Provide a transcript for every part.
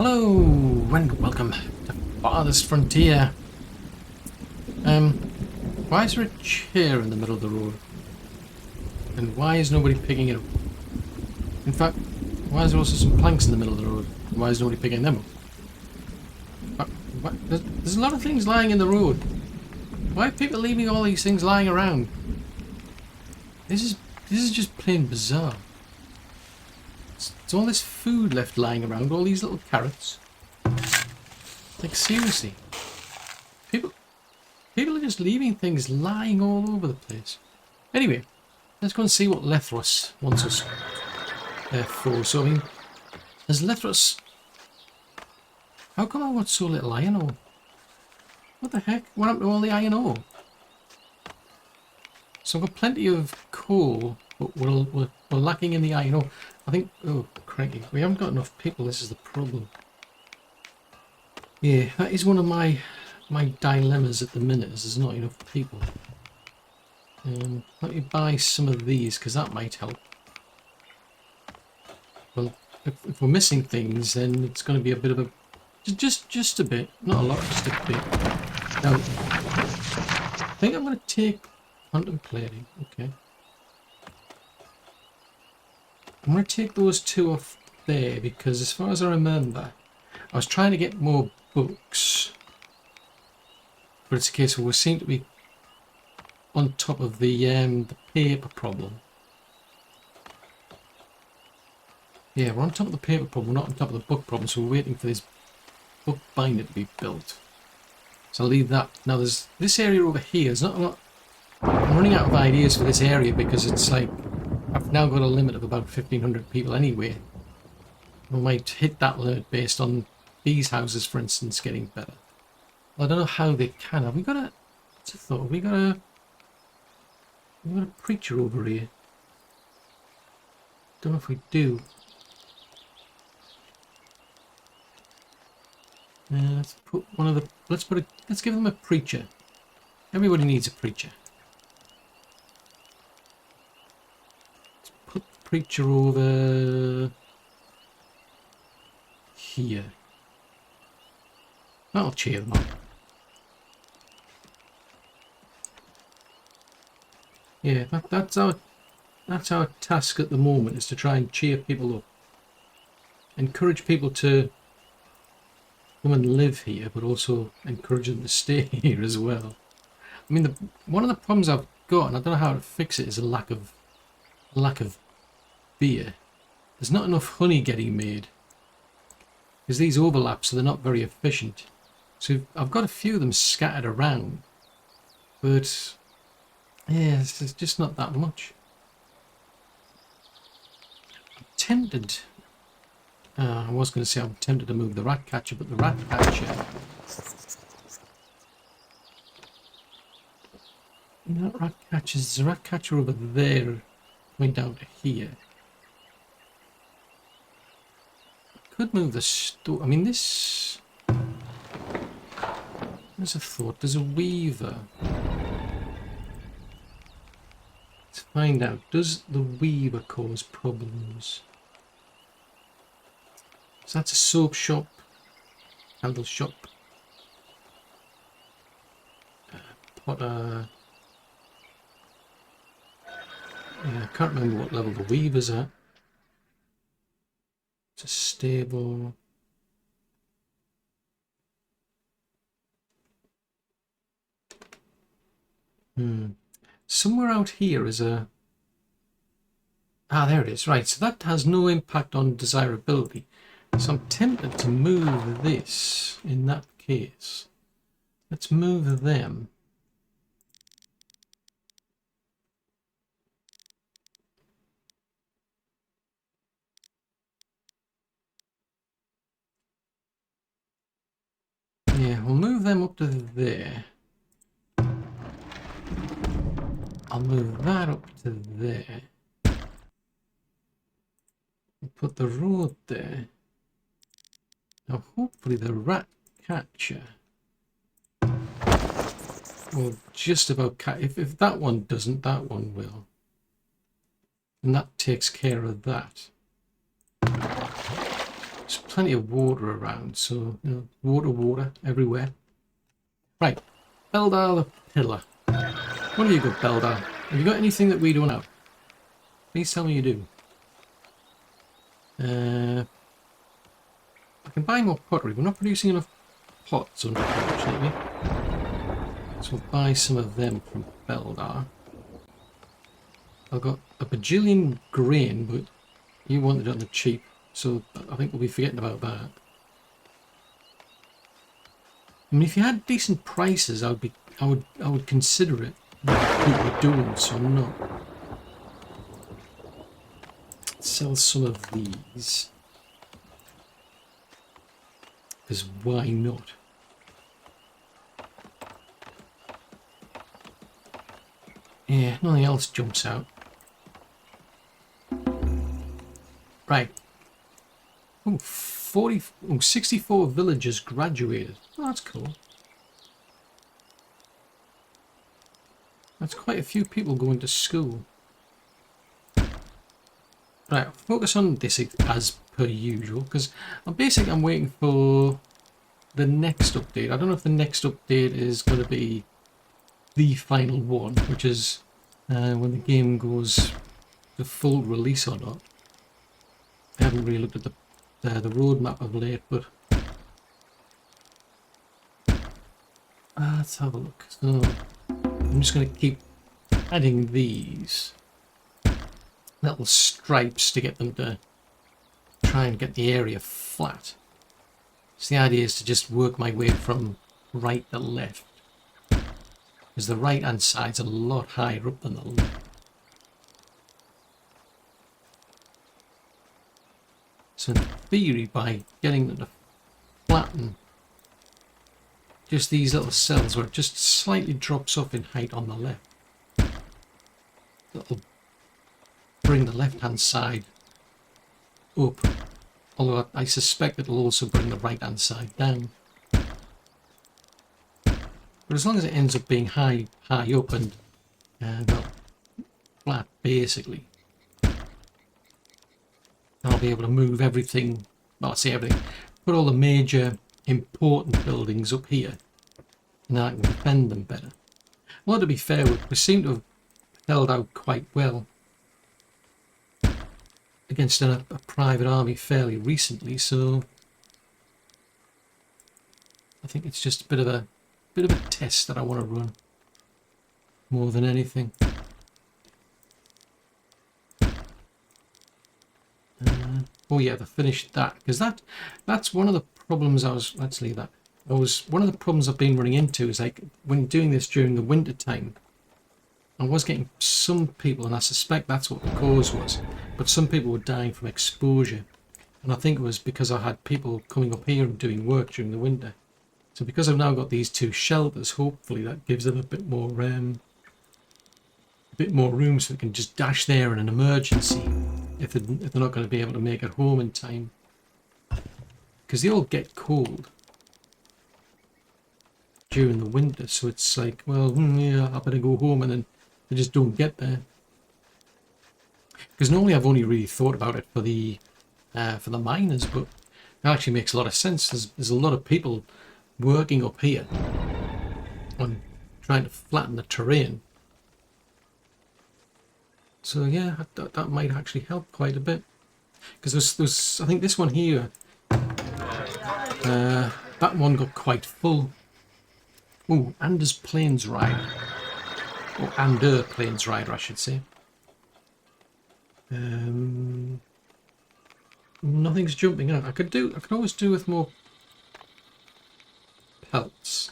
Hello and welcome to Farthest Frontier. Why is there a chair in the middle of the road? And why is nobody picking it up? In fact, why is there also some planks in the middle of the road? Why is nobody picking them up? There's a lot of things lying in the road. Why are people leaving all these things lying around? This is just plain bizarre. It's all this food left lying around, all these little carrots. Like, seriously. People are just leaving things lying all over the place. Anyway, let's go and see what Lethros wants us for. So, I mean, there's Lethros... How come I got so little iron ore? What the heck? What happened to all the iron ore? So I've got plenty of coal, but we're lacking in the iron ore. I think... Oh, cranky. We haven't got enough people. This is the problem. Yeah, that is one of my dilemmas at the minute, is there's not enough people. Let me buy some of these, because that might help. Well, if we're missing things, then it's going to be a bit of a... Just a bit. Not a lot, just a bit. Now, I think I'm going to take... Contemplating, okay. I'm going to take those two off there, because as far as I remember, I was trying to get more books. But it's a case where we seem to be on top of the paper problem. Yeah, we're on top of the paper problem, not on top of the book problem, so we're waiting for this book binder to be built. So I'll leave that. Now there's this area over here. There's not a lot. I'm running out of ideas for this area because it's like I've now got a limit of about 1,500 people anyway. We might hit that limit based on these houses, for instance, getting better. Well, I don't know how they can. Have we got a... What's a thought? Have we got a preacher over here? Don't know if we do. Let's put one of the... Let's give them a preacher. Everybody needs a preacher. Let's put the preacher over here. That'll cheer them up. Yeah, that's our task at the moment, is to try and cheer people up. Encourage people to come and live here, but also encourage them to stay here as well. I mean, one of the problems I've got, and I don't know how to fix it, is a lack of beer. There's not enough honey getting made because these overlap, so they're not very efficient. So I've got a few of them scattered around, but yeah, it's just not that much. I'm tempted. I was going to say I'm tempted to move the rat catcher, but the rat catcher... That rat catcher, there's a rat catcher over there, going down to here. I could move the store. I mean, this... There's a thought. There's a weaver. Let's find out. Does the weaver cause problems? So that's a soap shop, candle shop, potter. Yeah, I can't remember what level the weaver's at. It's a stable. Somewhere out here is a... Ah, there it is. Right, so that has no impact on desirability. So I'm tempted to move this in that case. Let's move them. Yeah, we'll move them up to there. I'll move that up to there. We'll put the road there. Now hopefully the rat catcher will just about catch. If that one doesn't, that one will. And that takes care of that. There's plenty of water around, so, you know, water everywhere. Right, Beldar the Pillar. What have you got, Beldar? Have you got anything that we don't have? Please tell me you do. I can buy more pottery. We're not producing enough pots, unfortunately. So we'll buy some of them from Beldar. I've got a bajillion grain, but you wanted it on the cheap, so I think we'll be forgetting about that. I mean, if you had decent prices, I would consider it. But people are doing so not. Sell some of these. Because why not? Yeah, nothing else jumps out. Right. Oh, 64 villagers graduated. Oh, that's cool. That's quite a few people going to school. Right, I'll focus on this as per usual, because I'm waiting for the next update. I don't know if the next update is going to be the final one, which is when the game goes to full release or not. I haven't really looked at the roadmap of late, but let's have a look. So I'm just going to keep adding these little stripes to get them to try and get the area flat. So the idea is to just work my way from right to left, because the right hand side's a lot higher up than the left. So in theory, by getting them to flatten just these little cells where it just slightly drops off in height on the left, that'll bring the left hand side up, although I suspect it'll also bring the right hand side down. But as long as it ends up being high up and well, flat basically, I'll be able to move everything, well, I say everything, put all the major important buildings up here, and then I can defend them better. Well, to be fair, we seem to have held out quite well against a private army fairly recently, so I think it's just a bit of a test that I want to run more than anything. Oh yeah, they finished that, because that's one of the problems let's leave that. One of the problems I've been running into is, like, when doing this during the winter time, I was getting some people, and I suspect that's what the cause was, but some people were dying from exposure, and I think it was because I had people coming up here and doing work during the winter. So because I've now got these two shelters, hopefully that gives them a bit more room so they can just dash there in an emergency if they're not going to be able to make it home in time, because they all get cold during the winter. So it's like, well, yeah, I better go home, and then they just don't get there. Because normally I've only really thought about it for the miners, but it actually makes a lot of sense. There's a lot of people working up here on trying to flatten the terrain. So yeah, that might actually help quite a bit. Because there's I think this one here, that one got quite full. Oh, Anders Plains Rider. Or Ander Plains Rider, I should say. Nothing's jumping out. I could always do with more pelts.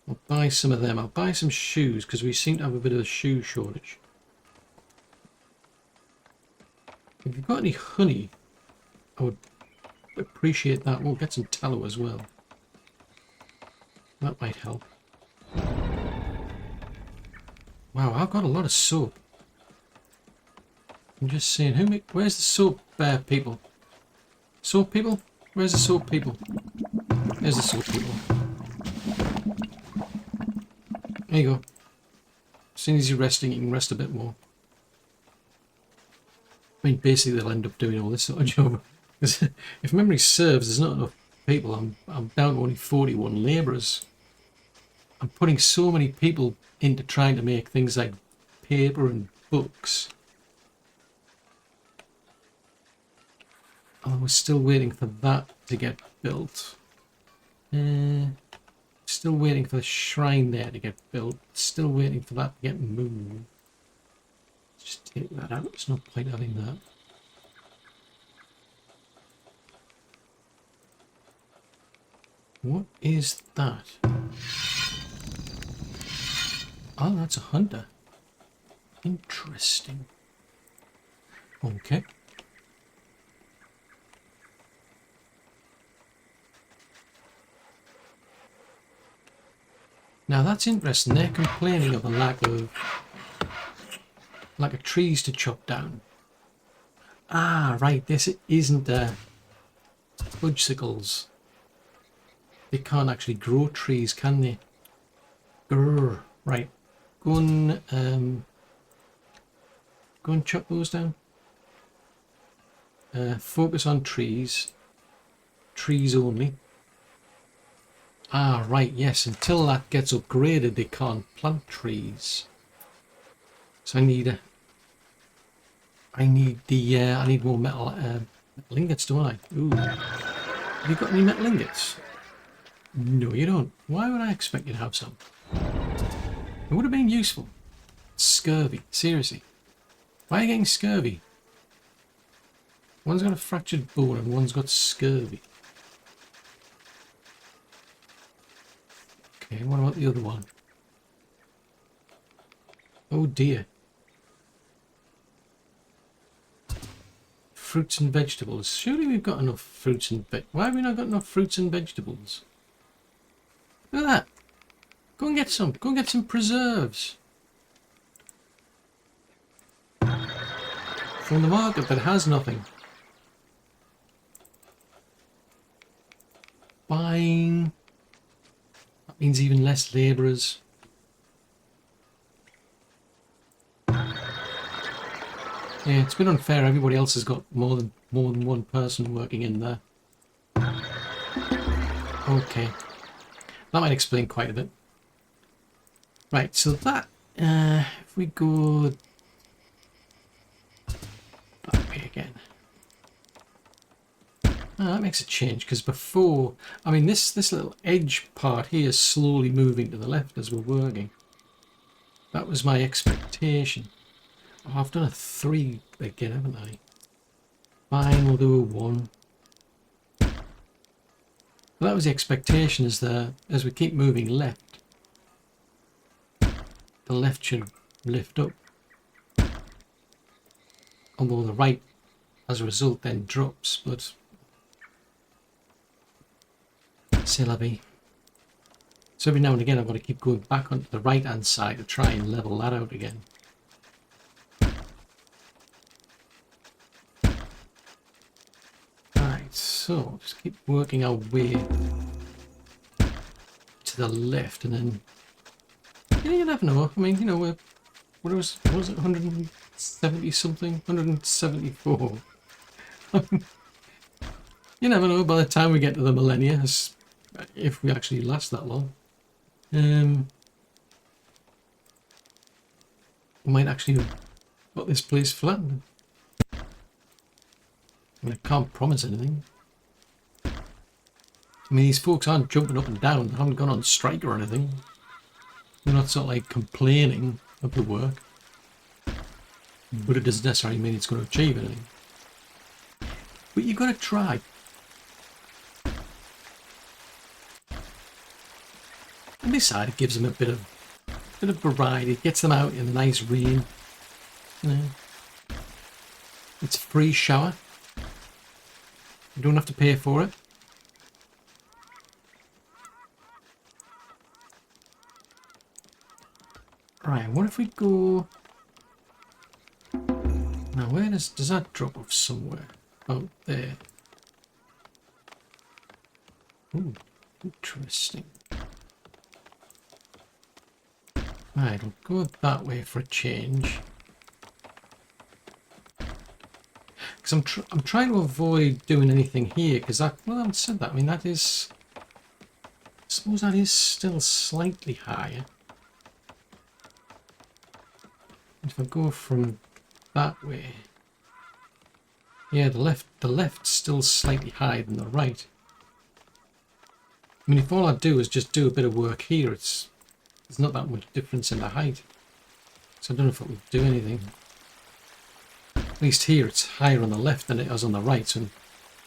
I'll buy some of them. I'll buy some shoes, because we seem to have a bit of a shoe shortage. If you've got any honey, I would appreciate that. We'll get some tallow as well. That might help. Wow, I've got a lot of soap. I'm just saying, where's the soap people? Soap people? Where's the soap people? There's the soap people. There you go. As soon as you're resting, you can rest a bit more. I mean, basically they'll end up doing all this sort of job. Because if memory serves, there's not enough people. I'm down to only 41 labourers. I'm putting so many people into trying to make things like paper and books. Oh, we're still waiting for that to get built. Still waiting for the shrine there to get built. Still waiting for that to get moved. Just take that out. There's no point having that. What is that? Oh, that's a hunter. Interesting. Okay. Now that's interesting. They're complaining of a lack of trees to chop down. Ah, right. This isn't fudgesicles. They can't actually grow trees, can they? Grrr. Right. Go and chop those down. Focus on trees. Trees only. Ah, right, yes. Until that gets upgraded, they can't plant trees. So I need more metal ingots, don't I? Ooh. Have you got any metal ingots? No, you don't. Why would I expect you to have some? It would have been useful. Scurvy. Seriously. Why are you getting scurvy? One's got a fractured bone and one's got scurvy. Okay, what about the other one? Oh dear. Fruits and vegetables. Surely we've got enough fruits and why have we not got enough fruits and vegetables? Look at that. Go and get some. Go and get some preserves. From the market that has nothing. Fine. That means even less labourers. Yeah, it's been unfair. Everybody else has got more than one person working in there. Okay. That might explain quite a bit. Right, so that, if we go that way again. Oh, that makes a change, because before, I mean, this little edge part here is slowly moving to the left as we're working. That was my expectation. Oh, I've done a 3 again, haven't I? Fine, we'll do a 1. Well, that was the expectation, is that as we keep moving left, the left should lift up. Although the right, as a result, then drops, but c'est la vie. So every now and again I've got to keep going back onto the right hand side to try and level that out again. Alright, so just keep working our way to the left, and then you never know. I mean, you know, what was it, 170 something? 174. You never know by the time we get to the millennia, if we actually last that long. We might actually have got this place flattened. I mean, I can't promise anything. I mean, these folks aren't jumping up and down, they haven't gone on strike or anything. They're not sort of like complaining of the work. But it doesn't necessarily mean it's going to achieve anything. But you've got to try. And besides, it gives them a bit of variety. It gets them out in the nice rain. You know. It's a free shower. You don't have to pay for it. Right, what if we go... Now, where does that drop off somewhere? Oh, there. Ooh, interesting. Right, we'll go that way for a change. Because Because I'm trying to avoid doing anything here, because well, I haven't said that. I mean, that is... I suppose that is still slightly higher. If I go from that way... Yeah, the left's still slightly higher than the right. I mean, if all I do is just do a bit of work here, there's not that much difference in the height. So I don't know if it would do anything. At least here it's higher on the left than it is on the right, so in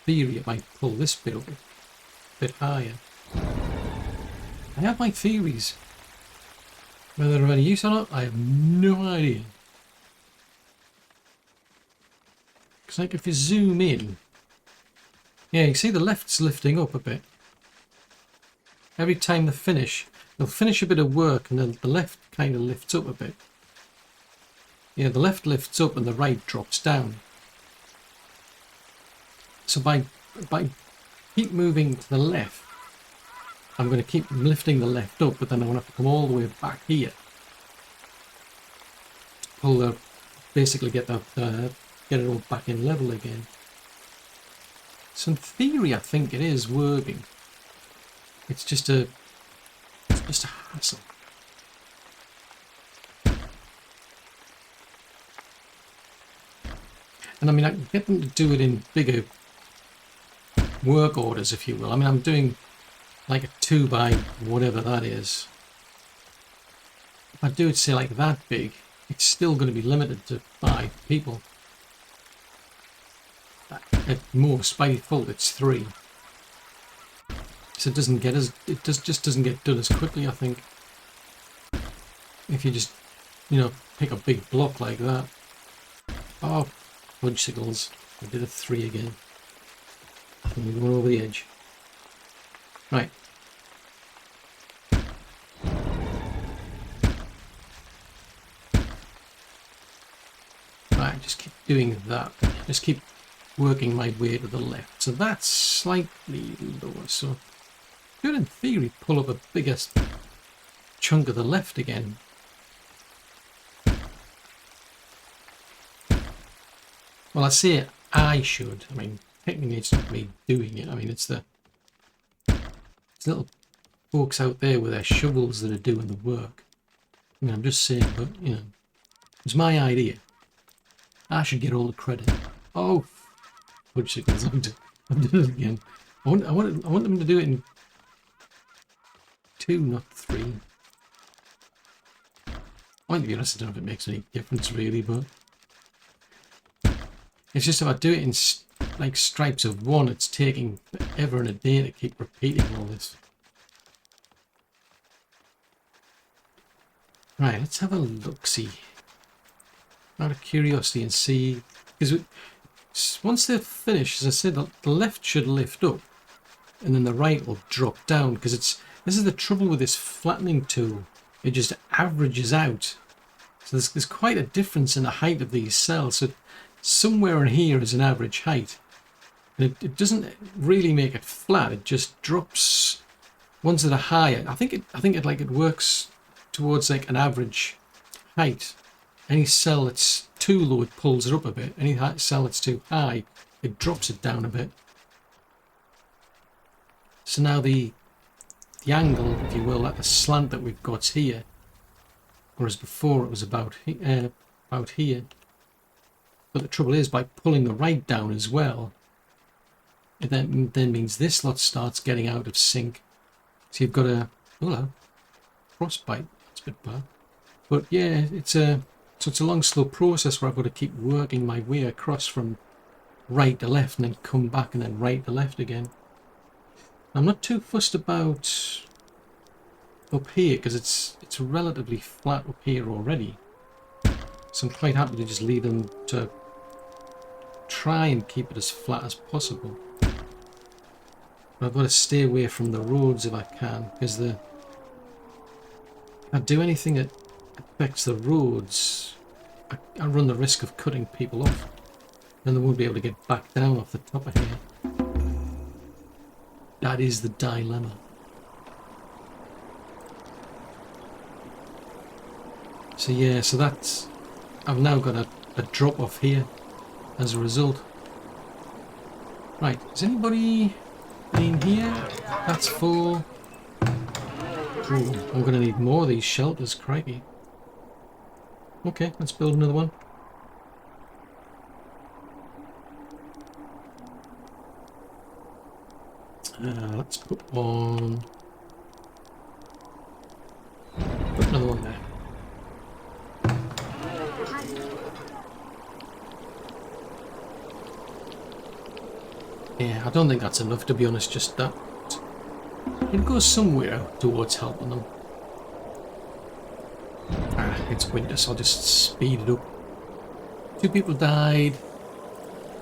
theory it might pull this bit up a bit higher. I have my theories. Whether they're of any use or not, I have no idea. Because like if you zoom in, yeah, you see the left's lifting up a bit. Every time they finish, they'll finish a bit of work and then the left kind of lifts up a bit. Yeah, the left lifts up and the right drops down. So by keep moving to the left, I'm going to keep lifting the left up, but then I'm going to have to come all the way back here. Pull the, basically get that, get it all back in level again. So in theory, I think it is working. It's just a hassle. And I mean, I can get them to do it in bigger work orders, if you will. I mean, I'm doing like a 2 by whatever that is. If I do it, say, like that big, it's still going to be limited to 5 people. At most, by default, it's 3. So it doesn't get as just doesn't get done as quickly, I think. If you just, you know, pick a big block like that. Oh, fudge sickles! I did a 3 again. And we went over the edge. Right. Right, just keep doing that. Just keep working my way to the left. So that's slightly lower. So could in theory pull up a bigger chunk of the left again. Well, I say I should. I mean, technically it's not me doing it. I mean, it's the little folks out there with their shovels that are doing the work. I mean, I'm just saying, but, you know, it's my idea. I should get all the credit. Oh, fudge sickles, I'm doing it again. I want them to do it in 2, not 3. I want to be honest, I don't know if it makes any difference really, but it's just if I do it in like stripes of 1, it's taking forever and a day to keep repeating all this. Right, let's have a look-see. Out of curiosity and see, because once they're finished, as I said, the left should lift up and then the right will drop down, because this is the trouble with this flattening tool. It just averages out. So there's quite a difference in the height of these cells. So somewhere in here is an average height. And it doesn't really make it flat. It just drops ones that are higher. I think it works towards like an average height. Any cell that's too low, it pulls it up a bit. Any cell that's too high, it drops it down a bit. So now the angle, if you will, like the slant that we've got here, whereas before it was about here. But the trouble is, by pulling the right down as well, it then means this lot starts getting out of sync. So you've got a frostbite. It's a bit bad, but yeah, it's a long, slow process where I've got to keep working my way across from right to left and then come back and then right to left again. I'm not too fussed about up here because it's relatively flat up here already. So I'm quite happy to just leave them to try and keep it as flat as possible. But I've got to stay away from the roads if I can, because if I do anything that affects the roads, I run the risk of cutting people off. Then they won't be able to get back down off the top of here. That is the dilemma. So yeah, so that's... I've now got a drop off here as a result. Right, is anybody in here? That's full. Ooh, I'm going to need more of these shelters, crikey. Okay, let's build another one. Let's put one. Put another one there. Yeah, I don't think that's enough, to be honest, just that. It goes somewhere towards helping them. Ah, it's winter, so I'll just speed it up. 2 people died.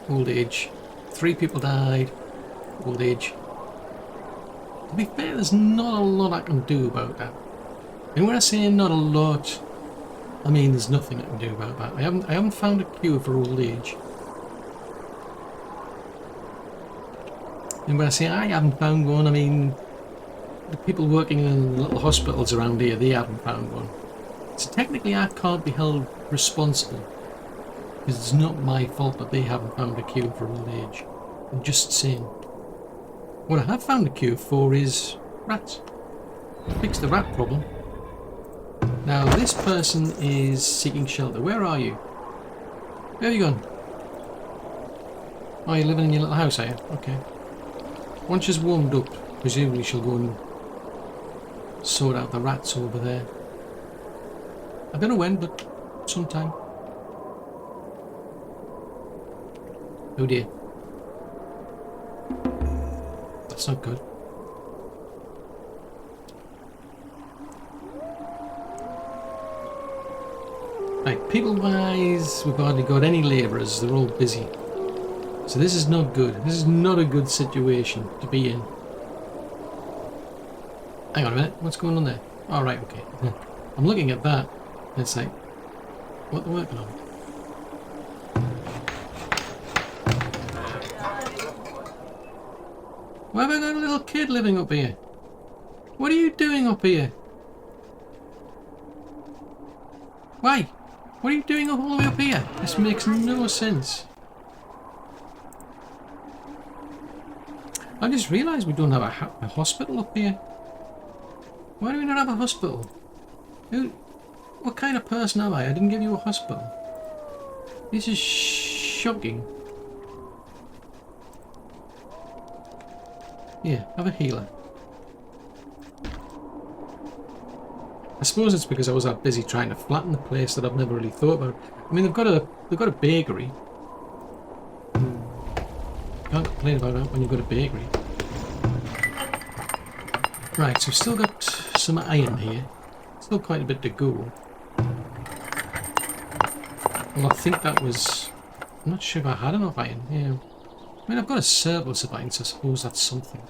Old age. 3 people died. Old age. To be fair, there's not a lot I can do about that. And when I say not a lot, I mean there's nothing I can do about that. I haven't found a cure for old age. And when I say I haven't found one, I mean the people working in little hospitals around here, they haven't found one. So technically I can't be held responsible, because it's not my fault that they haven't found a cure for old age. I'm just saying. What I have found a cure for is rats. Fix the rat problem. Now this person is seeking shelter. Where are you? Where are you gone? Oh, you're living in your little house, are you? Okay. Once she's warmed up, presumably she'll go and sort out the rats over there. I don't know when, but sometime. Oh dear. That's not good. Right, people-wise, we've hardly got any labourers. They're all busy. So this is not good. This is not a good situation to be in. Hang on a minute. What's going on there? All right, okay. I'm looking at that. And it's like, what they're working on. Why have I got a little kid living up here? What are you doing up here? Why? What are you doing all the way up here? This makes no sense. I just realised we don't have a hospital up here. Why do we not have a hospital? What kind of person am I? I didn't give you a hospital. This is shocking. Yeah, have a healer. I suppose it's because I was that busy trying to flatten the place that I've never really thought about. I mean, they've got a bakery. Can't complain about that when you've got a bakery. Right, so we've still got some iron here. Still quite a bit to go. Well, I think that was... I'm not sure if I had enough iron. Yeah. I mean, I've got a surplus of iron, so I suppose that's something.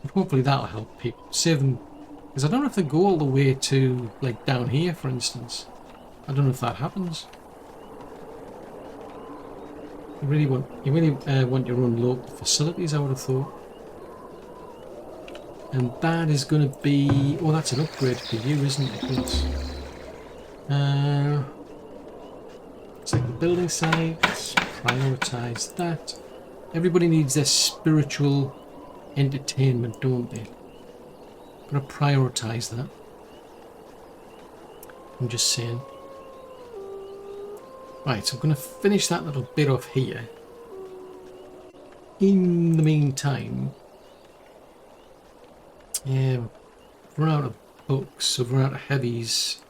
But hopefully that'll help people. Save them... Because I don't know if they go all the way to, like, down here, for instance. I don't know if that happens. You really want your own local facilities, I would have thought. And that is going to be... Oh, that's an upgrade for you, isn't it? Yes. It's like the building side. Let's prioritise that. Everybody needs their spiritual entertainment, don't they? Got to prioritise that. I'm just saying. Right, so I'm going to finish that little bit off here. In the meantime, yeah, we're out of books, so we're out of heavies.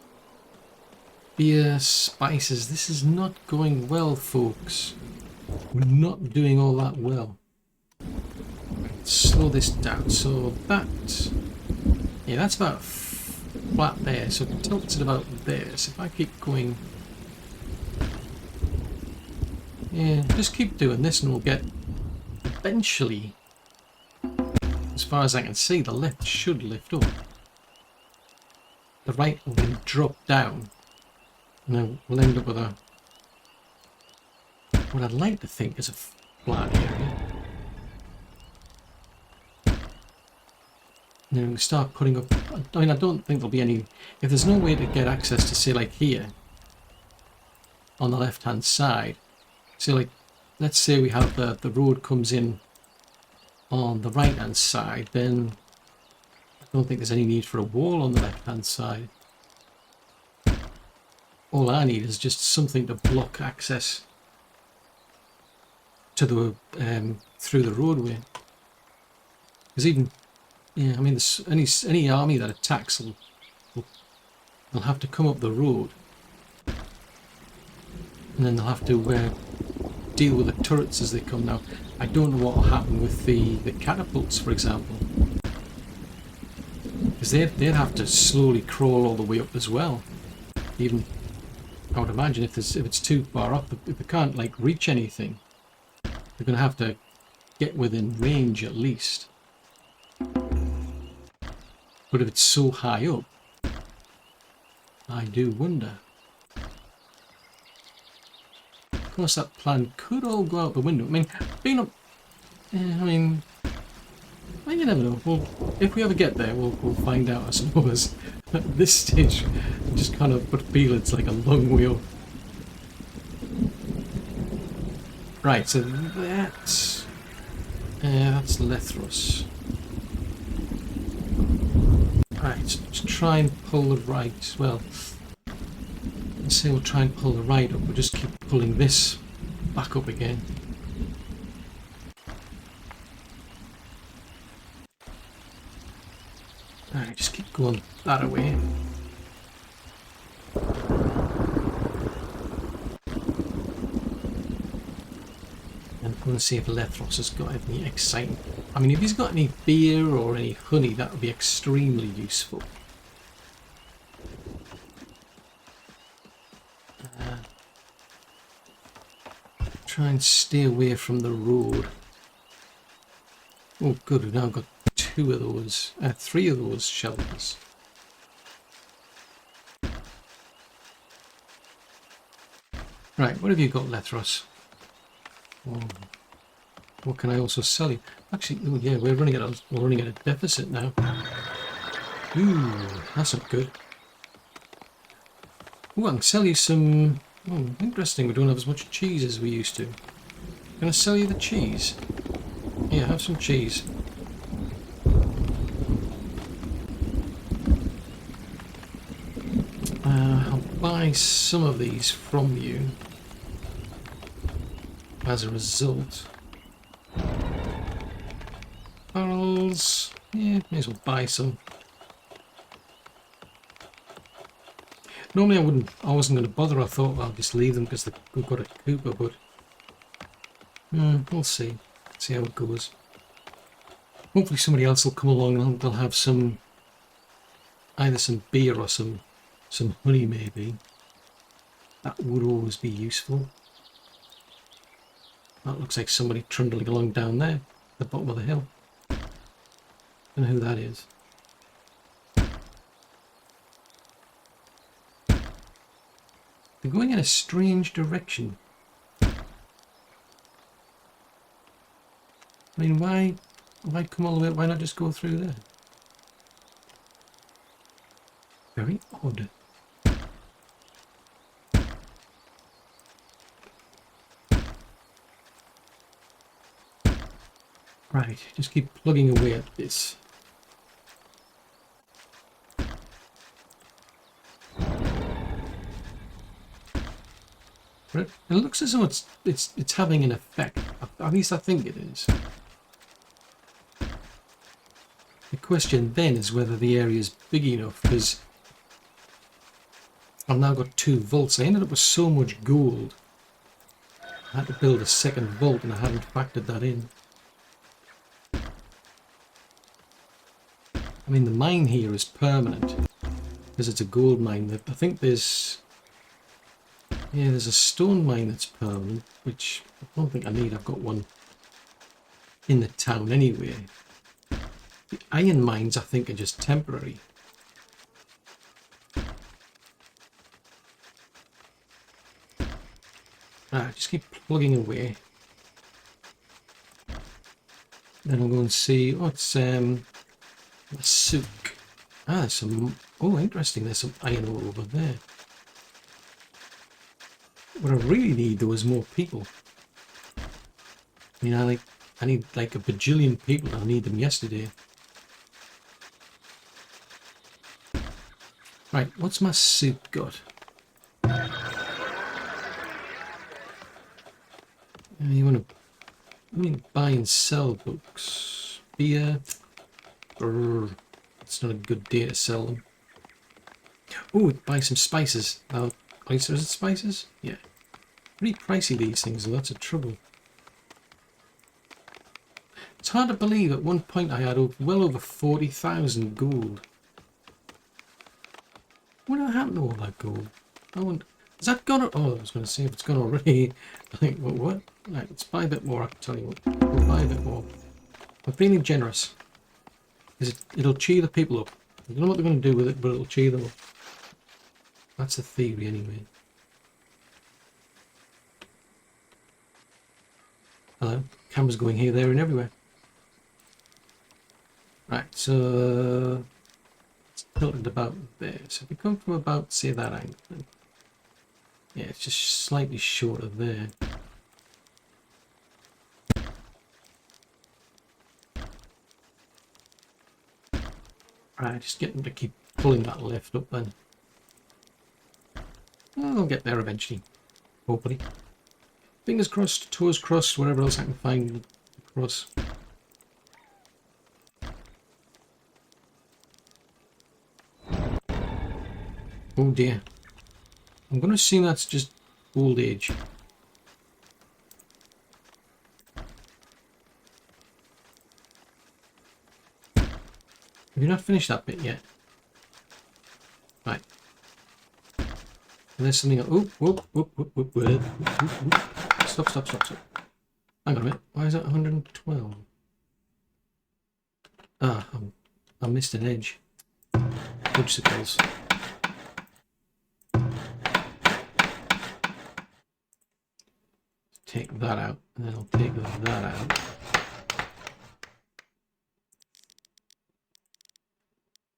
Beer, spices. This is not going well, folks. We're not doing all that well. Right, slow this down. So that, yeah, that's about flat there. So it tilts it about there. So if I keep going, yeah, just keep doing this, and we'll get eventually. As far as I can see, the left should lift up. The right will then drop down. And then we'll end up with a... what I'd like to think is a flat area. And then we start putting up... I mean, I don't think there'll be any... If there's no way to get access to, say, like here, on the left-hand side, say, like, let's say we have the road comes in on the right hand side, then I don't think there's any need for a wall on the left hand side. All I need is just something to block access to the through the roadway. Because even, yeah, I mean, any army that attacks they'll have to come up the road, and then they'll have to deal with the turrets as they come. Now, I don't know what will happen with the catapults, for example, because they'd have to slowly crawl all the way up as well. Even, I would imagine, if it's too far up, if they can't like reach anything, they're going to have to get within range at least. But if it's so high up, I do wonder. Of course, that plan could all go out the window. I mean, being up, yeah, I mean, well, you never know. Well, if we ever get there, we'll find out, I suppose. At this stage, I just kind of feel it's like a long way off. Right, so that's Lethros. Right, let's try and pull the right. Well, let's say we'll try and pull the right up. We'll just keep pulling this back up again. Alright, just keep going that away. And go and see if Lethros has got anything exciting. I mean, if he's got any beer or any honey, that would be extremely useful. Try and stay away from the road. Oh good, we've now got 2 of those, 3 of those shelters. Right, what have you got, Lethros? Oh, what can I also sell you? Actually, oh yeah, we're running at a deficit now. Ooh, that's not good. Ooh, I can sell you some. Oh, interesting. We don't have as much cheese as we used to. Can I sell you the cheese? Yeah, have some cheese. I'll buy some of these from you. As a result, barrels. Yeah, may as well buy some. Normally I wasn't going to bother. I thought I'll just leave them because we've got a Cooper, but we'll see. See how it goes. Hopefully somebody else will come along and they'll have some, either some beer or some honey maybe. That would always be useful. That looks like somebody trundling along down there, at the bottom of the hill. Don't know who that is. They're going in a strange direction. I mean, why come all the way up? Why not just go through there? Very odd. Right, just keep plugging away at this. It looks as though it's having an effect. At least I think it is. The question then is whether the area is big enough, because I've now got 2 vaults. I ended up with so much gold. I had to build a second vault and I hadn't factored that in. I mean, the mine here is permanent because it's a gold mine. I think there's a stone mine that's permanent, which I don't think I need. I've got one in the town anyway. The iron mines, I think, are just temporary. Just keep plugging away. Then I'll go and see. Oh, it's souk. There's some. Oh, interesting. There's some iron ore over there. What I really need, though, is more people. I mean, I need like a bajillion people. I need them yesterday. Right, what's my suit got? You want to? I mean, buy and sell books, beer. It's not a good day to sell them. Oh, buy some spices. Oh, is it spices? Yeah. Pretty pricey these things, lots of trouble. It's hard to believe at one point I had well over 40,000 gold. What happened to all that gold? I wonder, has that gone? Oh, I was going to say if it's gone already. I think, well, what? Right, let's buy a bit more, I can tell you what. We'll buy a bit more. We're feeling generous. Because it'll cheer the people up. I don't know what they're going to do with it, but it'll cheer them up. That's the theory anyway. Hello. Camera's going here, there and everywhere. Right, so it's tilted about there. So if we come from about, say, that angle, then yeah, it's just slightly short of there. Right, just get them to keep pulling that left up then. Well, they'll get there eventually, hopefully. Fingers crossed, toes crossed, whatever else I can find across. Oh dear. I'm going to assume that's just old age. Have you not finished that bit yet? Right. And there's something. Oh, whoop, whoop, whoop, whoop, whoop, whoop. Stop, stop, stop, stop. Hang on a minute. Why is that 112? Ah, I missed an edge. Obstacles. Take that out, and then I'll take that out.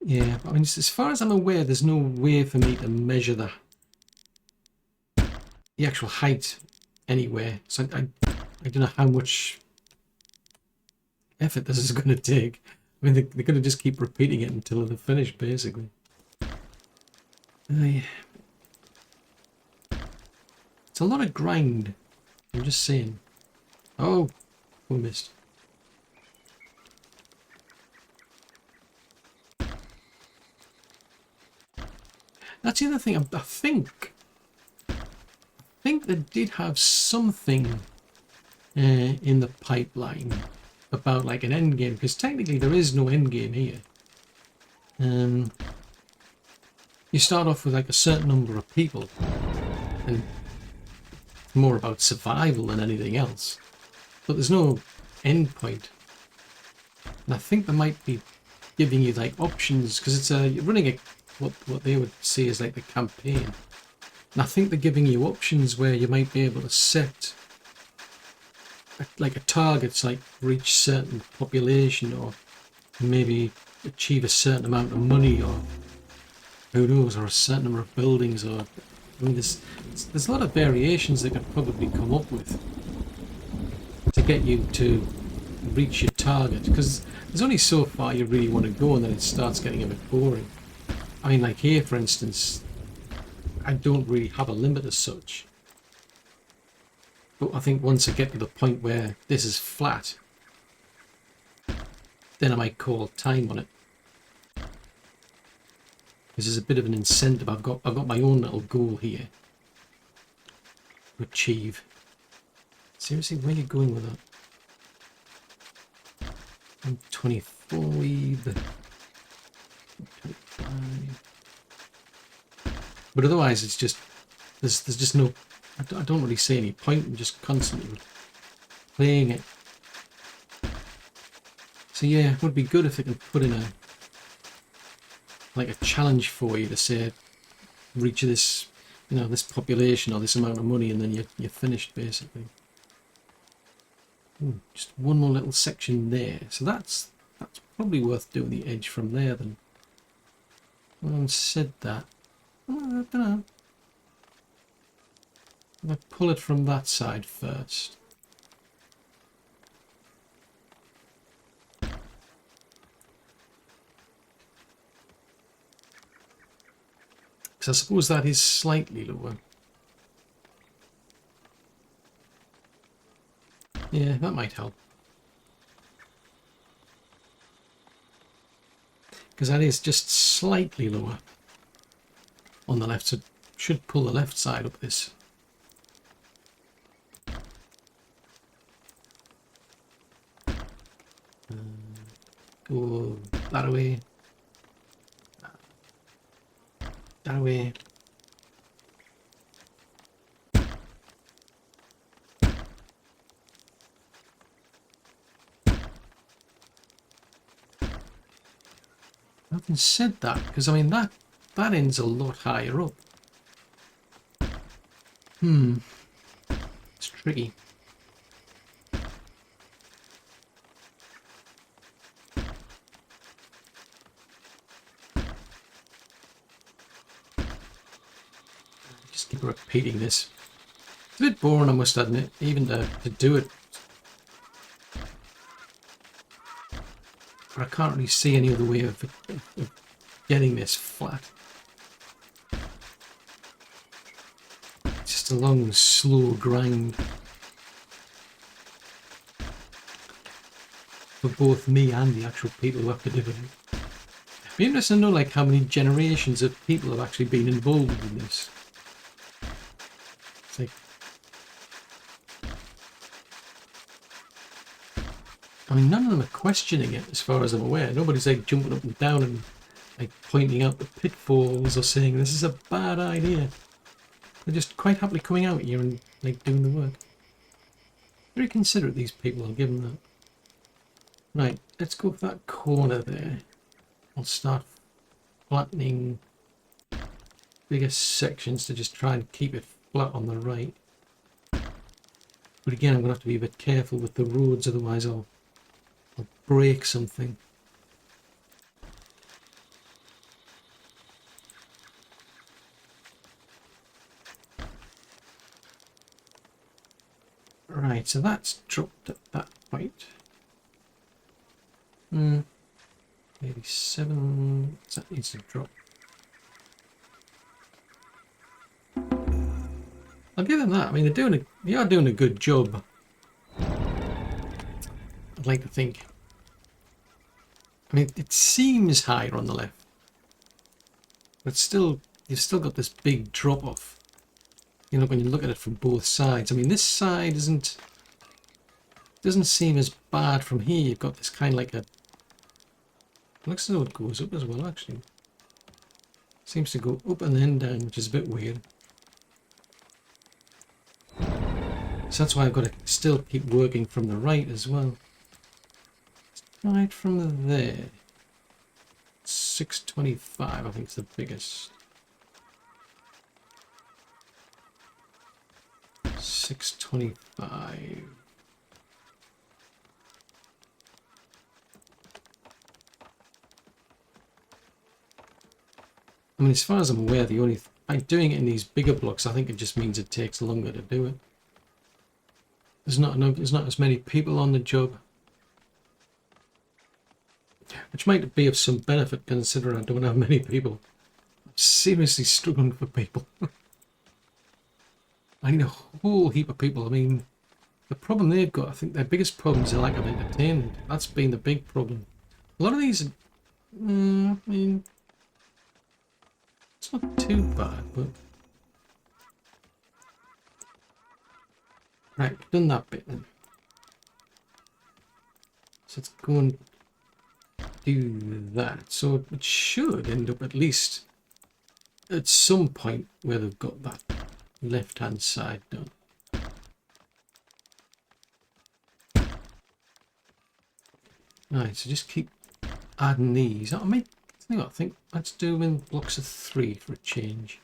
Yeah, I mean, as far as I'm aware, there's no way for me to measure the actual height anywhere. So I don't know how much effort this is going to take. I mean, they're going to just keep repeating it until they're finished, basically. It's a lot of grind. I'm just saying. Oh, we missed. That's the other thing. I think they did have something in the pipeline about like an end game, because technically there is no end game here. You start off with like a certain number of people, and more about survival than anything else. But there's no end point. And I think they might be giving you like options, because it's you're running a what they would say is like the campaign. And I think they're giving you options where you might be able to set like a target, like reach certain population, or maybe achieve a certain amount of money, or who knows, or a certain number of buildings, or I mean, there's a lot of variations they could probably come up with to get you to reach your target, because there's only so far you really want to go, and then it starts getting a bit boring. I mean, like here, for instance, I don't really have a limit as such. But I think once I get to the point where this is flat, then I might call time on it. Because there's a bit of an incentive. I've got my own little goal here to achieve. Seriously, where are you going with that? I'm 25. 25. But otherwise, it's just there's just no. I don't really see any point in just constantly playing it. So yeah, it would be good if they could put in a challenge for you to say, reach this, this population or this amount of money, and then you're finished basically. Ooh, just one more little section there. So that's probably worth doing the edge from there then. Well, said that. I don't know. I pull it from that side first. So I suppose that is slightly lower. Yeah, that might help. Because that is just slightly lower on the left, so it should pull the left side up this. Go that way. That way. Having said that, because I mean that end's a lot higher up. It's tricky. Just keep repeating this. It's a bit boring, I must admit, even to do it. But I can't really see any other way of getting this flat. It's just a long, slow grind for both me and the actual people who have to do it. It'd be interesting to know like how many generations of people have actually been involved in this. It's like, I mean, none of them are questioning it as far as I'm aware. Nobody's like jumping up and down and like pointing out the pitfalls or saying this is a bad idea. They're just quite happily coming out here and like doing the work. Very considerate, these people, I'll give them that. Right, let's go for that corner there. I'll start flattening bigger sections to just try and keep it flat on the right. But again, I'm going to have to be a bit careful with the roads, otherwise I'll break something. Right, so that's dropped at that point. Maybe 7. That needs to drop. I'll give them that. I mean, they are doing a good job. I'd like to think. I mean, it seems higher on the left, but still, you've still got this big drop off. You know, when you look at it from both sides. I mean, this side doesn't seem as bad from here. You've got this kind of like a. Looks as though it goes up as well, actually. Seems to go up and then down, which is a bit weird. So that's why I've got to still keep working from the right as well. Right from there. 625, I think, is the biggest. 625. I mean, as far as I'm aware, the only by doing it in these bigger blocks, I think it just means it takes longer to do it. There's not as many people on the job, which might be of some benefit considering I don't have many people. I'm seriously struggling for people. I need a whole heap of people. I mean, the problem they've got, I think their biggest problem is the lack of entertainment. That's been the big problem. A lot of these, I mean, it's not too bad, but... Right, we've done that bit then. So let's go and do that. So it should end up at least at some point where they've got that left-hand side done. Right, so just keep adding these. I mean, I think let's do them in blocks of 3 for a change.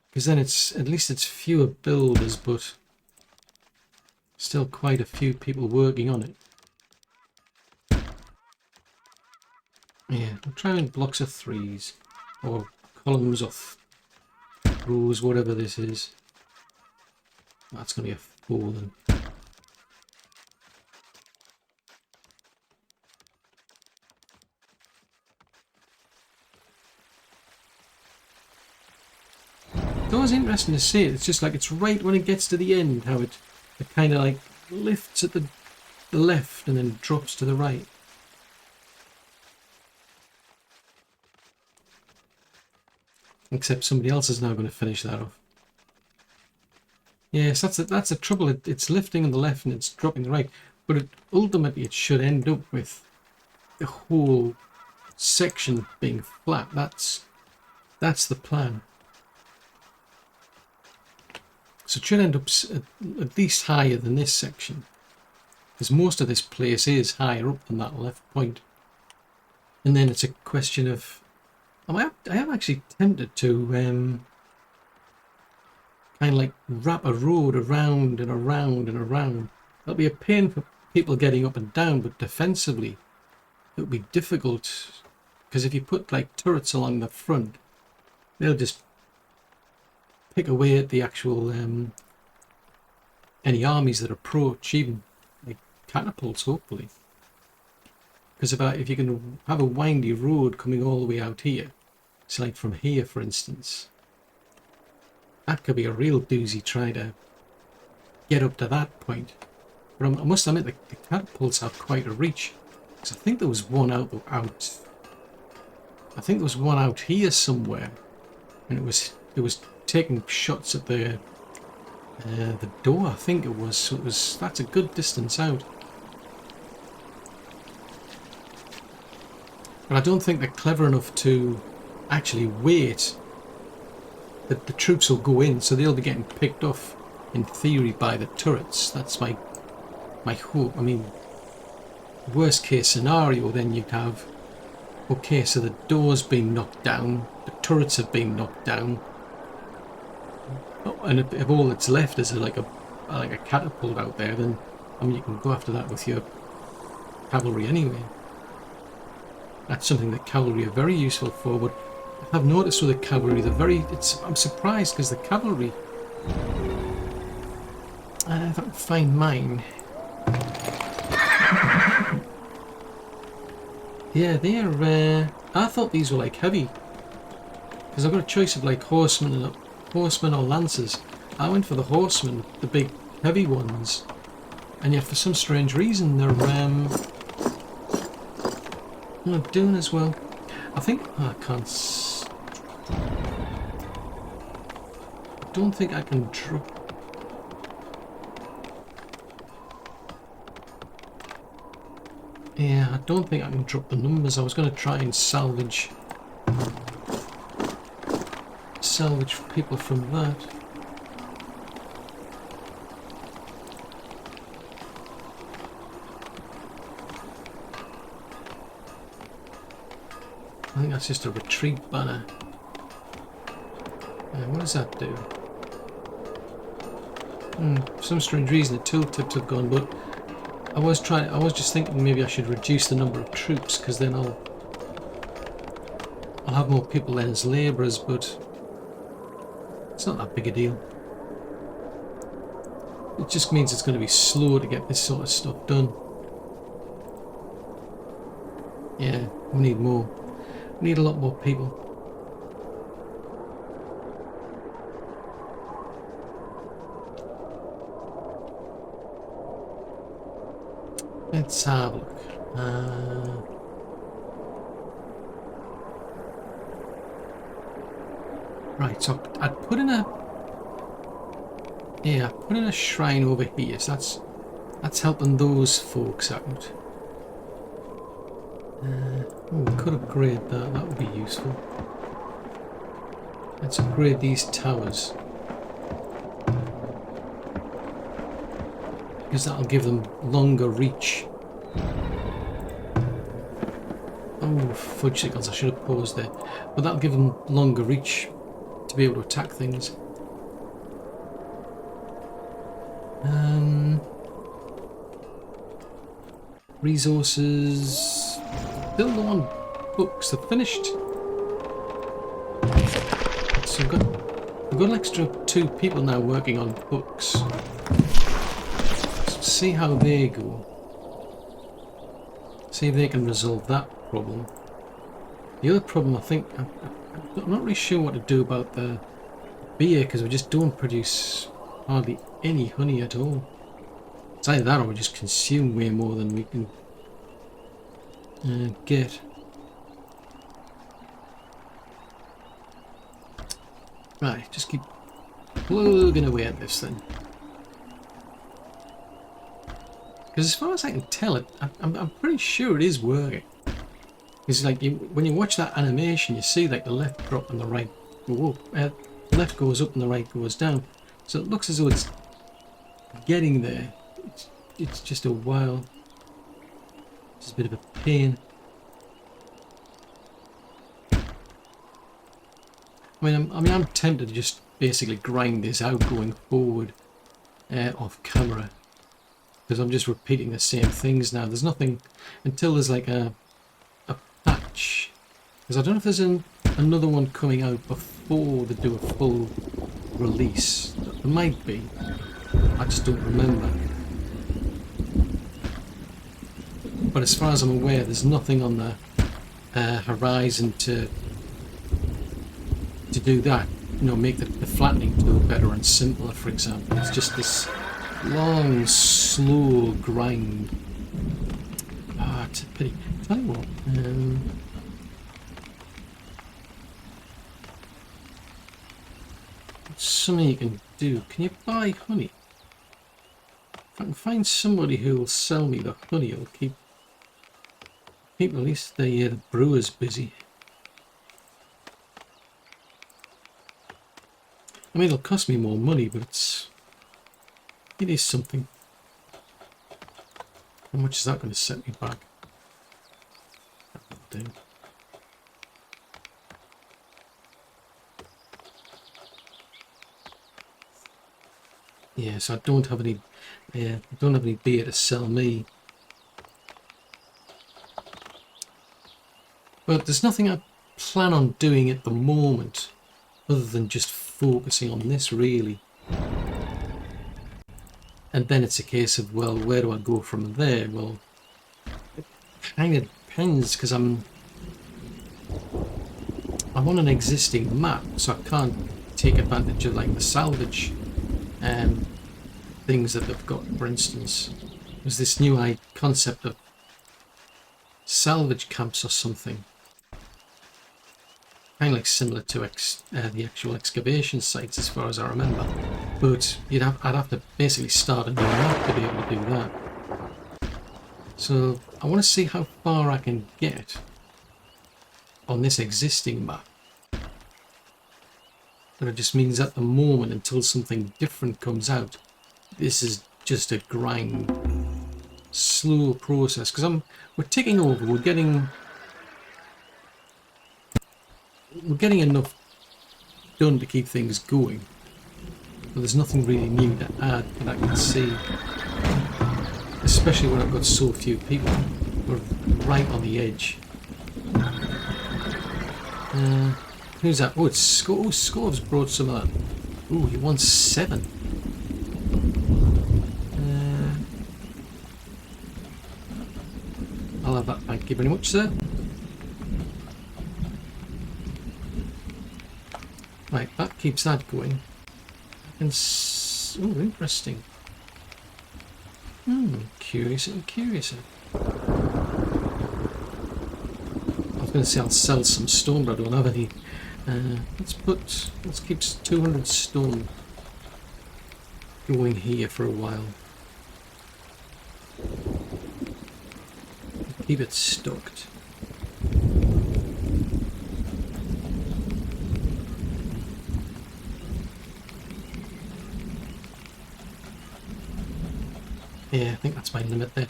Because then it's at least it's fewer builders, but still quite a few people working on it. Yeah, I'll try in blocks of 3s or columns of rows, whatever this is. That's going to be a 4 then. It's always interesting to see it. It's just like it's right when it gets to the end, how it kind of like lifts at the left and then drops to the right. Except somebody else is now going to finish that off. Yes, that's the trouble. It's lifting on the left and it's dropping the right. But ultimately it should end up with the whole section being flat. That's the plan. So it should end up at least higher than this section, because most of this place is higher up than that left point. And then it's a question of, I am actually tempted to kind of like wrap a road around and around and around. That'll be a pain for people getting up and down, but defensively it would be difficult, because if you put like turrets along the front, they'll just pick away at the actual any armies that approach, even like catapults, hopefully. Because if you can have a windy road coming all the way out here, so like from here for instance, that could be a real doozy trying to get up to that point. But I must admit the catapults have quite a reach, because I think there was one out. I think there was one out here somewhere, and it was taking shots at the door, I think it was. So that's a good distance out. But I don't think they're clever enough to actually wait that the troops will go in, so they'll be getting picked off in theory by the turrets. That's my hope. I mean, worst case scenario, then you'd have, okay, so the door's been knocked down, the turrets have been knocked down, and if all that's left is like a catapult out there, then I mean you can go after that with your cavalry anyway. That's something that cavalry are very useful for. But I've noticed with the cavalry, I'm surprised, because the cavalry, if I can find mine, yeah, they're I thought these were like heavy, because I've got a choice of like horsemen or lancers. I went for the horsemen, the big heavy ones, and yet for some strange reason they're not doing as well. I think I don't think I can drop. Yeah, I don't think I can drop the numbers. I was going to try and salvage people from that. I think that's just a retreat banner. What does that do? For some strange reason the tooltips have gone, but I was just thinking maybe I should reduce the number of troops, because then I'll have more people then as labourers, but it's not that big a deal. It just means it's going to be slow to get this sort of stuff done. Yeah, we need more. We need a lot more people. Let's have a look. Right, so I'd put in a shrine over here. So that's helping those folks out. We could upgrade that. That would be useful. Let's upgrade these towers, because that'll give them longer reach. Oh, fudge sickles, I should have paused there. But that'll give them longer reach to be able to attack things. Resources. Still low on books. They're finished. So we've got an extra 2 people now working on books. So see how they go. See if they can resolve that problem. The other problem, I think, I'm not really sure what to do about the beer because we just don't produce hardly any honey at all. It's either that or we just consume way more than we can get. Right, just keep plugging away at this then. Because as far as I can tell, I'm pretty sure it is working. It's like when you watch that animation, you see like the left drop and the right go up. Left goes up and the right goes down. So it looks as though it's getting there. It's just a while. It's a bit of a pain. I mean, I'm tempted to just basically grind this out going forward off camera, because I'm just repeating the same things now. There's nothing until there's like a patch, because I don't know if there's another one coming out before they do a full release. There might be. I just don't remember. But as far as I'm aware, there's nothing on the horizon to do that. You know, make the flattening tool better and simpler, for example. It's just this long, slow grind. Ah, it's a pity. Tell you what, what's something you can do? Can you buy honey? If I can find somebody who will sell me the honey, I'll keep at least the brewers busy. I mean, it'll cost me more money, but it is something. How much is that going to set me back? That'll do. Yeah, so I don't have any beer to sell me. But there's nothing I plan on doing at the moment other than just focusing on this, really. And then it's a case of, well, where do I go from there? Well, it kind of depends, because I'm on an existing map, so I can't take advantage of like the salvage things that they've got. For instance, there's this new concept of salvage camps or something, kind of like similar to the actual excavation sites, as far as I remember. But I'd have to basically start a new map to be able to do that. So I want to see how far I can get on this existing map. But it just means at the moment, until something different comes out, this is just a grind, slow process. Because we're ticking over. We're getting enough done to keep things going. But there's nothing really new to add that I can see. Especially when I've got so few people. We're right on the edge. Who's that? Oh, it's Scorv's brought some of that. Oh, he wants 7. I'll have that, thank you very much, sir. Right, that keeps that going. Oh, interesting. Curious. I was going to say I'll sell some stone, but I don't have any. Let's keep 200 stone going here for a while. Keep it stocked. Yeah, I think that's my limit there.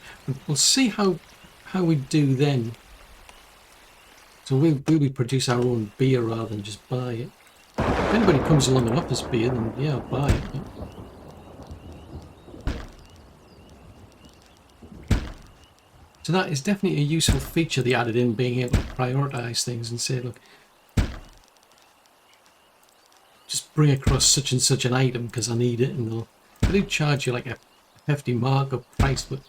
We'll see how we do then. So we produce our own beer rather than just buy it. If anybody comes along and offers beer, then yeah, I'll buy it. So that is definitely a useful feature they added in, being able to prioritise things and say, look, just bring across such and such an item because I need it, and they do charge you like a hefty markup price, but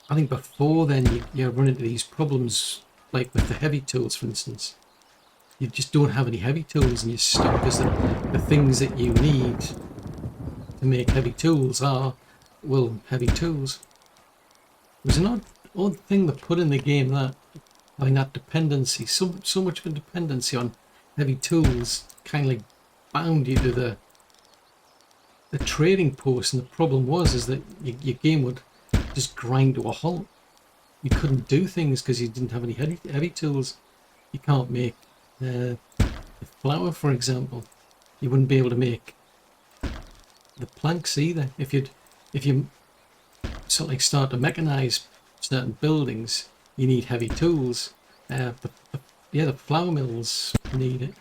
I think before then you run into these problems, like with the heavy tools, for instance. you just don't have any heavy tools and you're stuck, because the things that you need to make heavy tools are, well, heavy tools. It was an odd thing they put in the game, that having that dependency, so much of a dependency on heavy tools, kind of like bound you to the trading post. And the problem was that your game would just grind to a halt. You couldn't do things because you didn't have any heavy tools. You can't make a flour, for example. You wouldn't be able to make the planks either. If you sort of like start to mechanize certain buildings, you need heavy tools. The flour mills need it.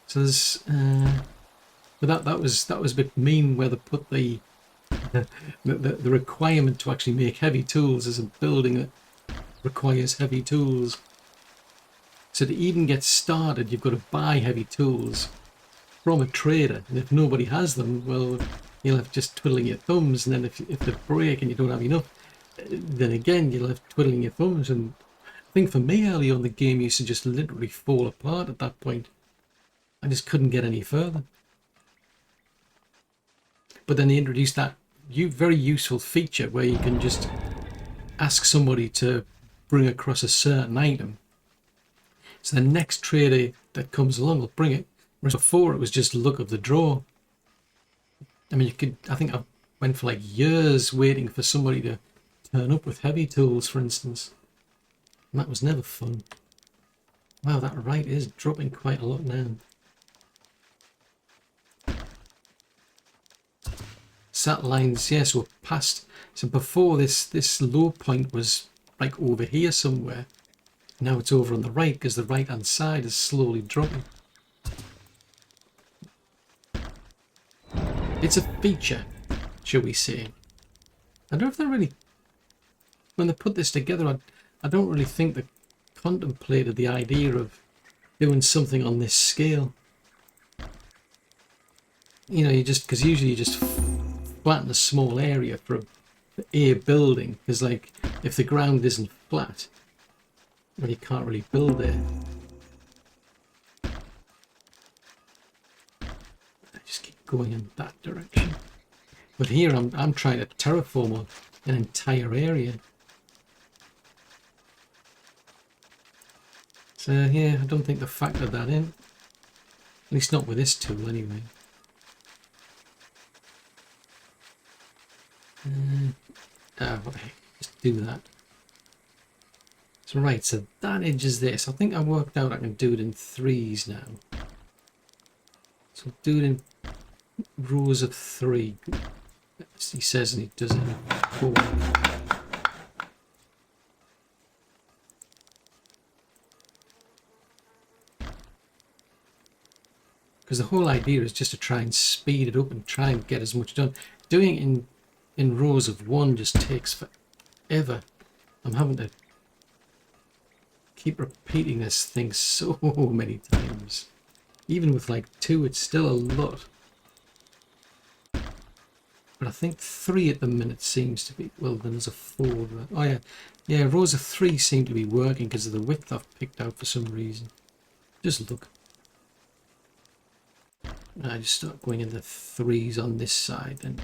So there's but that was a bit mean, where they put the requirement to actually make heavy tools as a building that requires heavy tools. So to even get started, you've got to buy heavy tools from a trader, and if nobody has them, well, you'll have just twiddling your thumbs. And then if they break and you don't have enough, then again you'll have twiddling your thumbs. And I think for me, early on, the game used to just literally fall apart at that point. I just couldn't get any further. But then they introduced that very useful feature where you can just ask somebody to bring across a certain item. So the next trader that comes along will bring it. Whereas before it was just luck of the draw. I mean, I think I went for like years waiting for somebody to turn up with heavy tools, for instance. And that was never fun. Wow, that right is dropping quite a lot now. Sat lines, yes, were past. So before this low point was like over here somewhere. Now it's over on the right, because the right hand side is slowly dropping. It's a feature, shall we say. I don't know if they really, when they put this together, I don't really think they contemplated the idea of doing something on this scale. You know, because usually you just flatten a small area for a building, because like if the ground isn't flat, well, you can't really build there. I just keep going in that direction. But here I'm trying to terraform an entire area. So yeah, I don't think they factored that in. At least not with this tool anyway. What the heck, just do that. So right, so that edge is this. I think I worked out I can do it in threes now. So do it in rows of 3. He says, and he does it in 4. Because the whole idea is just to try and speed it up and try and get as much done. Doing it in rows of 1 just takes forever. I'm having to keep repeating this thing so many times. Even with like 2, it's still a lot. But I think 3 at the minute seems to be, well, then there's a 4. Oh yeah, yeah, rows of 3 seem to be working because of the width I've picked out for some reason. Just look. I just start going into 3s on this side then.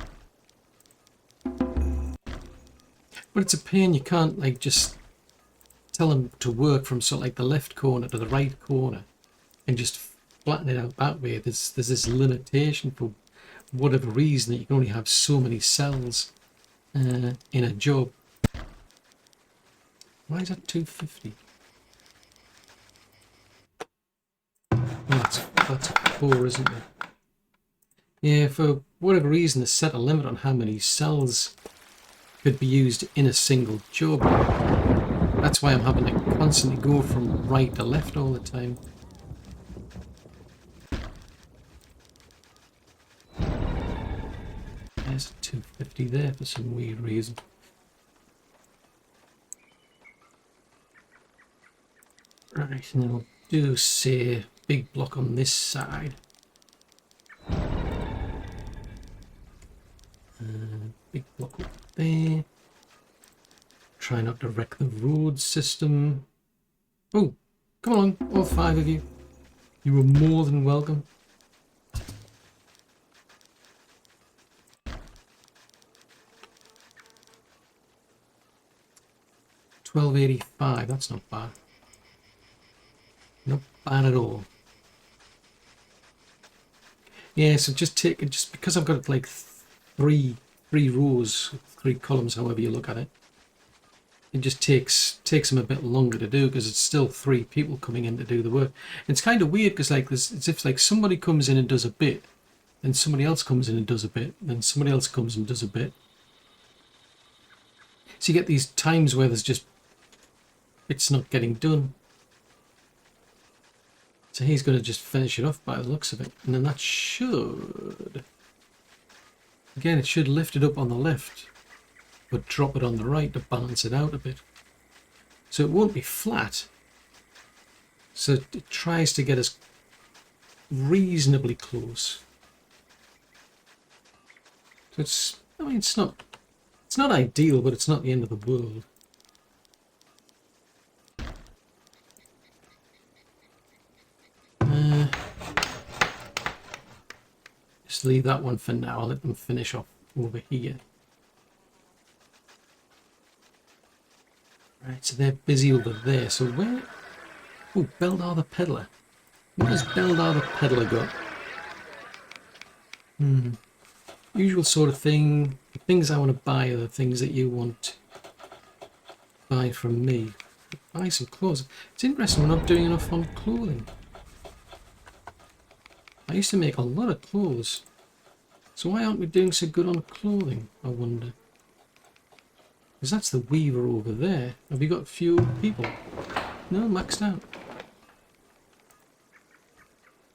But it's a pain, you can't like just tell them to work from sort of like the left corner to the right corner and just flatten it out that way. There's this limitation for whatever reason that you can only have so many cells in a job. Why is that 250? Oh, that's a 4, isn't it? Yeah, for whatever reason they set a limit on how many cells could be used in a single job. That's why I'm having to constantly go from right to left all the time. There's a 250 there for some weird reason. Right, and then we'll do, say, big block on this side. Big block up there. Try not to wreck the road system. Oh, come on, all 5 of you. You were more than welcome. $12.85. That's not bad. Not bad at all. Yeah, so just take it, just because I've got like three rows, 3 columns, however you look at it. It just takes them a bit longer to do because it's still 3 people coming in to do the work. It's kind of weird because like this, it's if like somebody comes in and does a bit, then somebody else comes in and does a bit, then somebody else comes and does a bit. So you get these times where there's just it's not getting done. So he's going to just finish it off by the looks of it, and then that should, again, it should lift it up on the left, but drop it on the right to balance it out a bit. So it won't be flat. So it tries to get us reasonably close. So it's, I mean, it's not ideal, but it's not the end of the world. Just leave that one for now. I'll let them finish off over here. Right, so they're busy over there. So where? Oh, Beldar the Peddler. What has Beldar the Peddler got? Usual sort of thing. The things I want to buy are the things that you want to buy from me. Buy some clothes. It's interesting we're not doing enough on clothing. I used to make a lot of clothes. So why aren't we doing so good on clothing, I wonder? Because that's the weaver over there. Have we got few people? No, maxed out.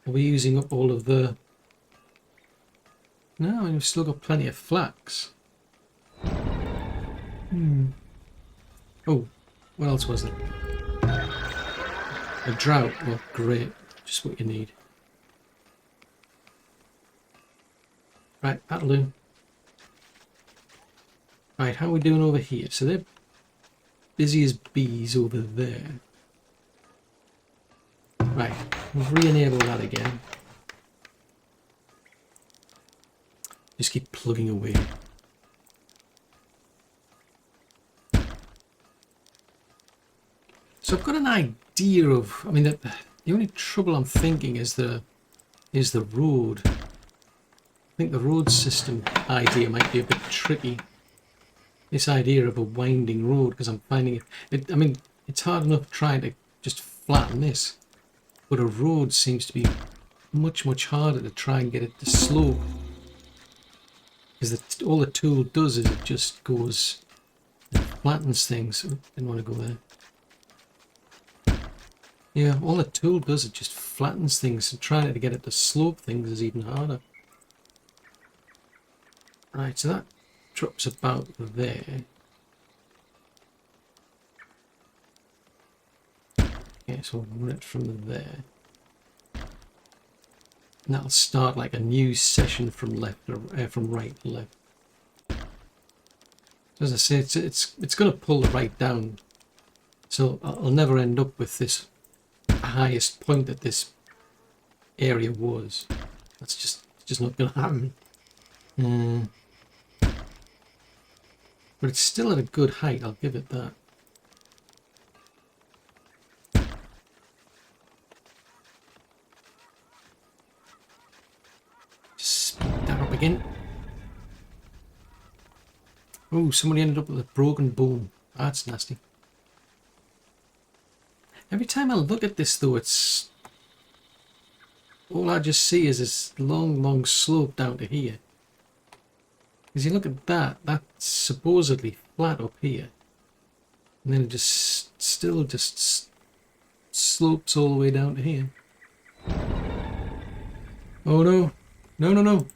Are we using up all of the... No, we've still got plenty of flax. Oh, what else was there? A drought. Well, great. Just what you need. Right, that'll do. Right, how are we doing over here? So they're busy as bees over there. Right, we'll re-enable that again. Just keep plugging away. So I've got an idea of, I mean, the only trouble I'm thinking is the road. I think the road system idea might be a bit tricky. This idea of a winding road, because I'm finding it, I mean, it's hard enough trying to just flatten this, but a road seems to be much harder to try and get it to slope. Because all the tool does is it just goes and flattens things. Oh, didn't want to go there. Yeah, all the tool does is just flattens things, and trying to get it to slope things is even harder. Right, so that drops about there. Okay, so we'll run it from there. And that'll start like a new session from left or from right to left. As I say, it's going to pull the right down, so I'll never end up with this highest point that this area was. That's just not going to happen. But it's still at a good height. I'll give it that. Again. Oh, somebody ended up with a broken bone. That's nasty. Every time I look at this though, it's... all I just see is this long slope down to here. Because you look at that, that's supposedly flat up here. And then it just still just slopes all the way down to here. Oh no. No.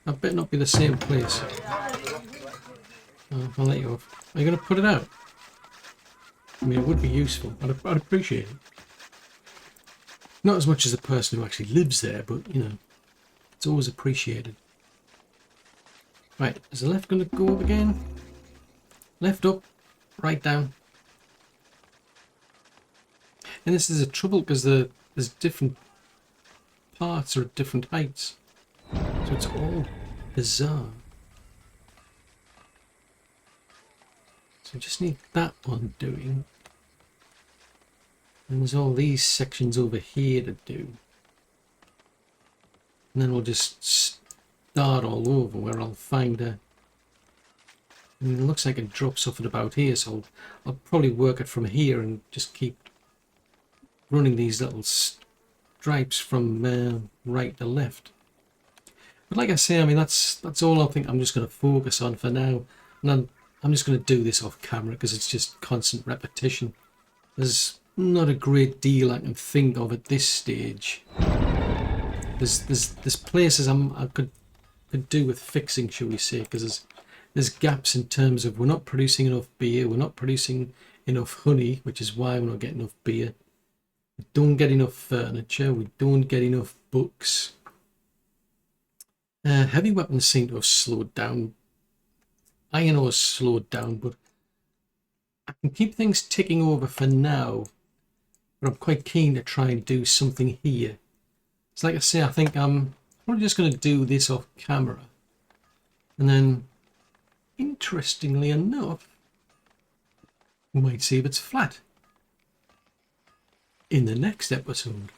That better not be the same place. Oh, I'll let you off. Are you going to put it out? I mean, it would be useful. I'd appreciate it. Not as much as the person who actually lives there, but, you know, it's always appreciated. Right, is the left going to go up again? Left up, right down. And this is a trouble because there's different parts are at different heights. So it's all bizarre. So I just need that one doing. And there's all these sections over here to do. And then we'll just start all over where I'll find a... I mean, it looks like it drops off at about here, so I'll probably work it from here and just keep running these little stripes from right to left. But like I say, I mean, that's all I think I'm just going to focus on for now. And I'm just going to do this off camera because it's just constant repetition. There's not a great deal I can think of at this stage. There's places I could do with fixing, shall we say, because there's gaps in terms of we're not producing enough beer, we're not producing enough honey, which is why we're not getting enough beer. We don't get enough furniture, we don't get enough books. Heavy weapons seem to have slowed down. Iron ore slowed down, but I can keep things ticking over for now. But I'm quite keen to try and do something here. So like I say, I think I'm probably just going to do this off camera. And then, interestingly enough, we might see if it's flat in the next episode.